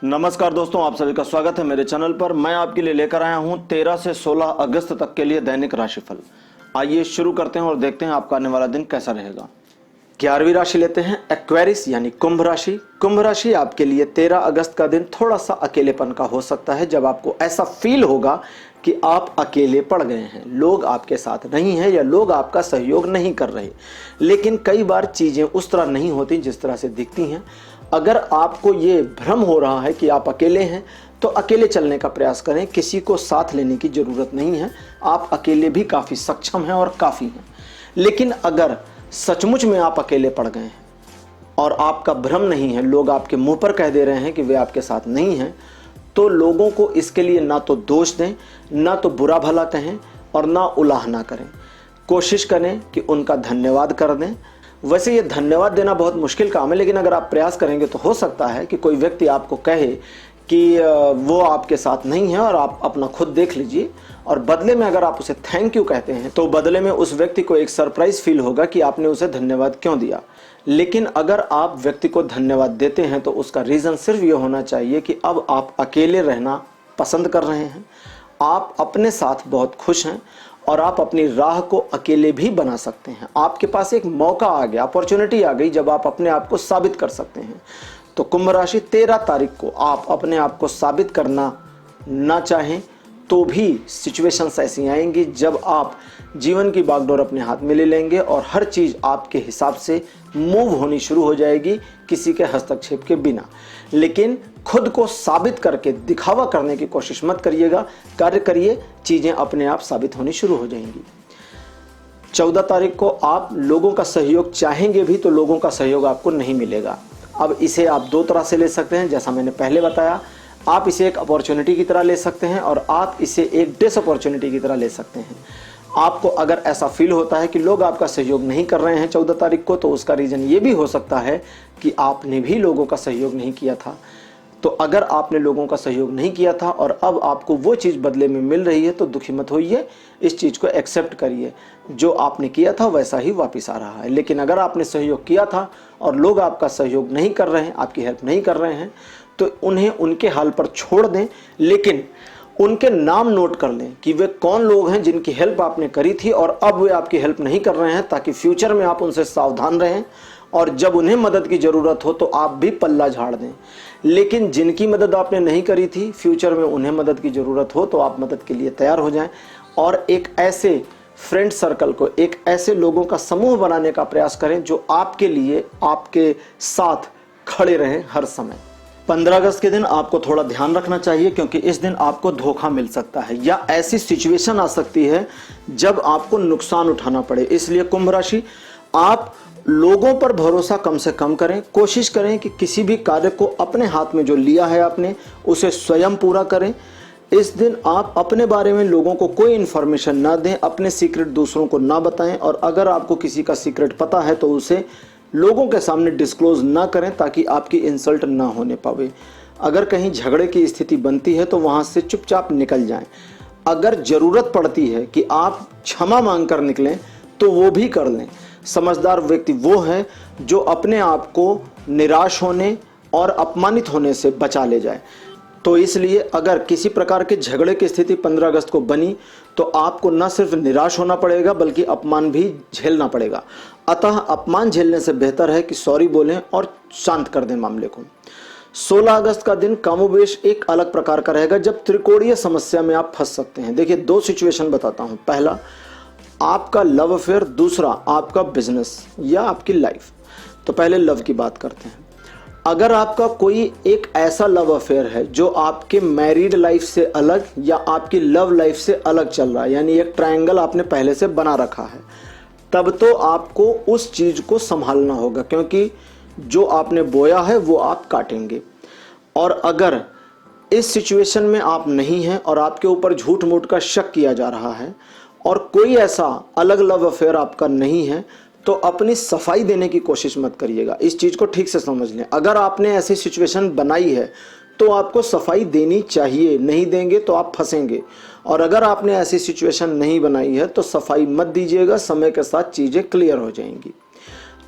नमस्कार दोस्तों, आप सभी का स्वागत है मेरे चैनल पर। मैं आपके लिए लेकर आया हूं 13 से 16 अगस्त तक के लिए दैनिक राशिफल। आइए शुरू करते हैं और देखते हैं आपका आने वाला दिन कैसा रहेगा। 11वीं राशि लेते हैं एक्वेरियस यानी कुंभ राशि। कुंभ राशि आपके लिए 13 अगस्त का दिन थोड़ा सा अकेलेपन का हो सकता है, जब आपको ऐसा फील होगा कि आप अकेले पड़ गए हैं, लोग आपके साथ नहीं हैं या लोग आपका सहयोग नहीं कर रहे। लेकिन कई बार चीज़ें उस तरह नहीं होती जिस तरह से दिखती हैं। अगर आपको ये भ्रम हो रहा है कि आप अकेले हैं तो अकेले चलने का प्रयास करें, किसी को साथ लेने की ज़रूरत नहीं है। आप अकेले भी काफ़ी सक्षम हैं और काफ़ी हैं। लेकिन अगर सचमुच में आप अकेले पड़ गए हैं और आपका भ्रम नहीं है, लोग आपके मुंह पर कह दे रहे हैं कि वे आपके साथ नहीं हैं, तो लोगों को इसके लिए ना तो दोष दें, ना तो बुरा भला कहें और ना उलाहना करें। कोशिश करें कि उनका धन्यवाद कर दें। वैसे ये धन्यवाद देना बहुत मुश्किल काम है, लेकिन अगर आप प्रयास करेंगे तो हो सकता है कि कोई व्यक्ति आपको कहे कि वो आपके साथ नहीं है और आप अपना खुद देख लीजिए, और बदले में अगर आप उसे थैंक यू कहते हैं तो बदले में उस व्यक्ति को एक सरप्राइज फील होगा कि आपने उसे धन्यवाद क्यों दिया। लेकिन अगर आप व्यक्ति को धन्यवाद देते हैं तो उसका रीज़न सिर्फ ये होना चाहिए कि अब आप अकेले रहना पसंद कर रहे हैं, आप अपने साथ बहुत खुश हैं और आप अपनी राह को अकेले भी बना सकते हैं। आपके पास एक मौका आ गया, अपॉर्चुनिटी आ गई, जब आप अपने आप को साबित कर सकते हैं। तो कुंभ राशि 13 तारीख को आप अपने आप को साबित करना ना चाहें तो भी सिचुएशंस ऐसी आएंगी जब आप जीवन की बागडोर अपने हाथ में ले लेंगे और हर चीज़ आपके हिसाब से मूव होनी शुरू हो जाएगी, किसी के हस्तक्षेप के बिना। लेकिन खुद को साबित करके दिखावा करने की कोशिश मत करिएगा, कार्य करिए, चीज़ें अपने आप साबित होनी शुरू हो जाएंगी। 14 तारीख को आप लोगों का सहयोग चाहेंगे भी तो लोगों का सहयोग आपको नहीं मिलेगा। अब इसे आप दो तरह से ले सकते हैं, जैसा मैंने पहले बताया। आप इसे एक अपॉर्चुनिटी की तरह ले सकते हैं और आप इसे एक डिसअपॉर्चुनिटी की तरह ले सकते हैं। आपको अगर ऐसा फील होता है कि लोग आपका सहयोग नहीं कर रहे हैं 14 तारीख को, तो उसका रीज़न ये भी हो सकता है कि आपने भी लोगों का सहयोग नहीं किया था। तो अगर आपने लोगों का सहयोग नहीं किया था और अब आपको वो चीज़ बदले में मिल रही है तो दुखी मत होइए, इस चीज़ को एक्सेप्ट करिए। जो आपने किया था वैसा ही वापस आ रहा है। लेकिन अगर आपने सहयोग किया था और लोग आपका सहयोग नहीं कर रहे हैं, आपकी हेल्प नहीं कर रहे हैं, तो उन्हें उनके हाल पर छोड़ दें। लेकिन उनके नाम नोट कर लें कि वे कौन लोग हैं जिनकी हेल्प आपने करी थी और अब वे आपकी हेल्प नहीं कर रहे हैं, ताकि फ्यूचर में आप उनसे सावधान रहें और जब उन्हें मदद की ज़रूरत हो तो आप भी पल्ला झाड़ दें। लेकिन जिनकी मदद आपने नहीं करी थी, फ्यूचर में उन्हें मदद की ज़रूरत हो तो आप मदद के लिए तैयार हो जाएं और एक ऐसे फ्रेंड सर्कल को, एक ऐसे लोगों का समूह बनाने का प्रयास करें जो आपके लिए, आपके साथ खड़े रहें हर समय। 15 अगस्त के दिन आपको थोड़ा ध्यान रखना चाहिए, क्योंकि इस दिन आपको धोखा मिल सकता है या ऐसी सिचुएशन आ सकती है जब आपको नुकसान उठाना पड़े। इसलिए कुंभ राशि, आप लोगों पर भरोसा कम से कम करें। कोशिश करें कि किसी भी कार्य को अपने हाथ में जो लिया है आपने, उसे स्वयं पूरा करें। इस दिन आप अपने बारे में लोगों को कोई इन्फॉर्मेशन ना दें, अपने सीक्रेट दूसरों को ना बताएं, और अगर आपको किसी का सीक्रेट पता है तो उसे लोगों के सामने डिस्क्लोज ना करें ताकि आपकी इंसल्ट ना होने पावे। अगर कहीं झगड़े की स्थिति बनती है तो वहाँ से चुपचाप निकल जाएं। अगर ज़रूरत पड़ती है कि आप क्षमा मांग कर निकलें तो वो भी कर लें। समझदार व्यक्ति वो है जो अपने आप को निराश होने और अपमानित होने से बचा ले जाए। तो इसलिए अगर किसी प्रकार के झगड़े की स्थिति 15 अगस्त को बनी तो आपको न सिर्फ निराश होना पड़ेगा बल्कि अपमान भी झेलना पड़ेगा। अतः अपमान झेलने से बेहतर है कि सॉरी बोलें और शांत कर दें मामले को। 16 अगस्त का दिन कमोबेश एक अलग प्रकार का रहेगा, जब त्रिकोणीय समस्या में आप फंस सकते हैं। देखिए, दो सिचुएशन बताता हूं। पहला, आपका लव अफेयर, दूसरा आपका बिजनेस या आपकी लाइफ। तो पहले लव की बात करते हैं। अगर आपका कोई एक ऐसा लव अफेयर है जो आपके मैरिड लाइफ से अलग या आपकी लव लाइफ से अलग चल रहा है, यानी एक ट्रायंगल आपने पहले से बना रखा है, तब तो आपको उस चीज़ को संभालना होगा, क्योंकि जो आपने बोया है वो आप काटेंगे। और अगर इस सिचुएशन में आप नहीं हैं और आपके ऊपर झूठ मूठ का शक किया जा रहा है और कोई ऐसा अलग लव अफेयर आपका नहीं है, तो अपनी सफाई देने की कोशिश मत करिएगा। इस चीज़ को ठीक से समझ लें। अगर आपने ऐसी सिचुएशन बनाई है तो आपको सफाई देनी चाहिए, नहीं देंगे तो आप फंसेंगे। और अगर आपने ऐसी सिचुएशन नहीं बनाई है तो सफाई मत दीजिएगा, समय के साथ चीज़ें क्लियर हो जाएंगी।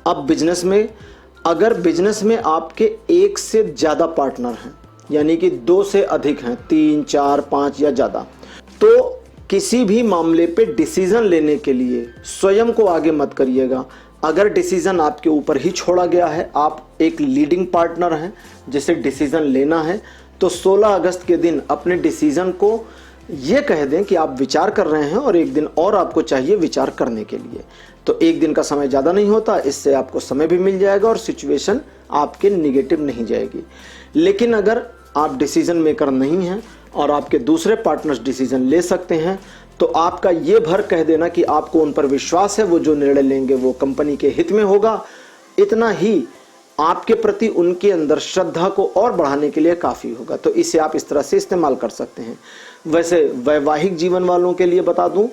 अब बिजनेस में, अगर बिजनेस में आपके एक से ज़्यादा पार्टनर हैं यानी कि 2 से अधिक हैं, 3, 4, 5 या ज़्यादा, तो किसी भी मामले पे डिसीजन लेने के लिए स्वयं को आगे मत करिएगा। अगर डिसीजन आपके ऊपर ही छोड़ा गया है, आप एक लीडिंग पार्टनर हैं जिसे डिसीजन लेना है, तो 16 अगस्त के दिन अपने डिसीजन को ये कह दें कि आप विचार कर रहे हैं और एक दिन और आपको चाहिए विचार करने के लिए। तो एक दिन का समय ज़्यादा नहीं होता, इससे आपको समय भी मिल जाएगा और सिचुएशन आपके निगेटिव नहीं जाएगी। लेकिन अगर आप डिसीजन मेकर नहीं हैं और आपके दूसरे पार्टनर्स डिसीजन ले सकते हैं, तो आपका ये भर कह देना कि आपको उन पर विश्वास है, वो जो निर्णय लेंगे वो कंपनी के हित में होगा, इतना ही आपके प्रति उनके अंदर श्रद्धा को और बढ़ाने के लिए काफ़ी होगा। तो इसे आप इस तरह से इस्तेमाल कर सकते हैं। वैसे वैवाहिक जीवन वालों के लिए बता दूं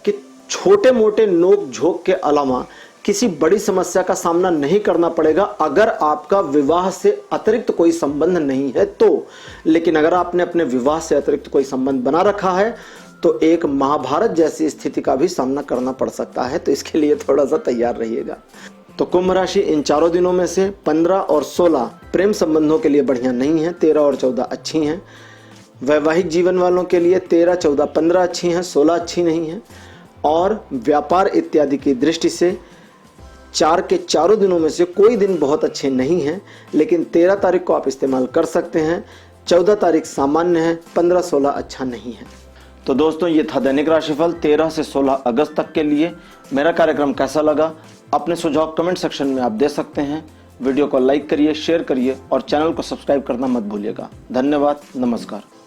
कि छोटे मोटे नोक झोंक के अलावा किसी बड़ी समस्या का सामना नहीं करना पड़ेगा अगर आपका विवाह से अतिरिक्त कोई संबंध नहीं है तो। लेकिन अगर आपने अपने विवाह से अतिरिक्त कोई संबंध बना रखा है तो एक महाभारत जैसी स्थिति का भी सामना करना पड़ सकता है, तो इसके लिए थोड़ा सा तैयार रहिएगा। तो कुंभ राशि इन चारों दिनों में से 15 और 16 प्रेम संबंधों के लिए बढ़िया नहीं है, 13 और 14 अच्छी हैं। वैवाहिक जीवन वालों के लिए 13, 14, 15 अच्छी हैं, 16 अच्छी नहीं हैं। और व्यापार इत्यादि की दृष्टि से 4 के चारों दिनों में से कोई दिन बहुत अच्छे नहीं हैं, लेकिन 13 तारीख को आप इस्तेमाल कर सकते हैं, 14 तारीख सामान्य है, 15, 16 अच्छा नहीं है। तो दोस्तों ये था दैनिक राशिफल 13 से 16 अगस्त तक के लिए। मेरा कार्यक्रम कैसा लगा अपने सुझाव कमेंट सेक्शन में आप दे सकते हैं। वीडियो को लाइक करिए, शेयर करिए और चैनल को सब्सक्राइब करना मत भूलिएगा। धन्यवाद, नमस्कार।